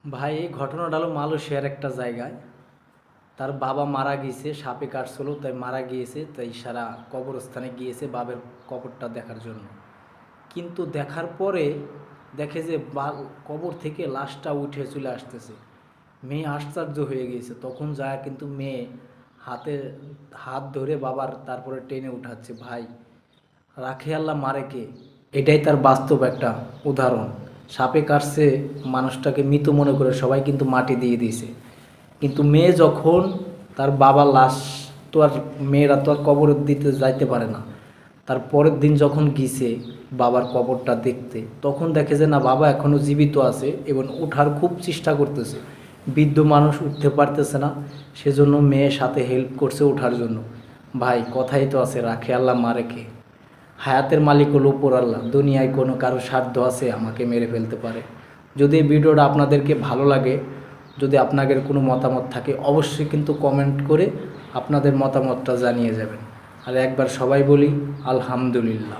ভাই এই ঘটনাটা হলো মালয়েশিয়ার একটা জায়গায়। তার বাবা মারা গিয়েছে, সাপে কাটছিল, তাই মারা গিয়েছে, তাই সারা কবরস্থানে গিয়েছে বাবার কবরটা দেখার জন্য। কিন্তু দেখার পরে দেখে যে কবর থেকে লাশটা উঠে চলে আসতেছে। মেয়ে আশ্চর্য হয়ে গিয়েছে, তখন যায় কিন্তু মেয়ে হাতে হাত ধরে বাবার তারপরে টেনে উঠাচ্ছে। ভাই, রাখে আল্লাহ মারে কে, এটাই তার বাস্তব একটা উদাহরণ। সাপে কাটছে, মানুষটাকে মৃত মনে করে সবাই কিন্তু মাটি দিয়ে দিয়েছে। কিন্তু মেয়ে যখন তার বাবার লাশ, তো আর মেয়েরা তো আর কবর দিতে যাইতে পারে না। তার পরের দিন যখন গিয়েছে বাবার কবরটা দেখতে, তখন দেখে যে না, বাবা এখনও জীবিত আছে এবং ওঠার খুব চেষ্টা করতেছে। বৃদ্ধ মানুষ উঠতে পারতেছে না, সেজন্য মেয়ের সাথে হেল্প করছে ওঠার জন্য। ভাই, কথাই তো আছে, রাখে আল্লাহ মারে কে। হায়াতের মালিক হলো উপর আল্লাহ। দুনিয়ায় কোনো কারো সাধ্য আছে আমাকে মেরে ফেলতে পারে। যদি এই ভিডিওটা আপনাদেরকে ভালো লাগে, যদি আপনাদের কোনো মতামত থাকে, অবশ্যই কিন্তু কমেন্ট করে আপনাদের মতামতটা জানিয়ে যাবেন। আর একবার সবাই বলি আলহামদুলিল্লাহ।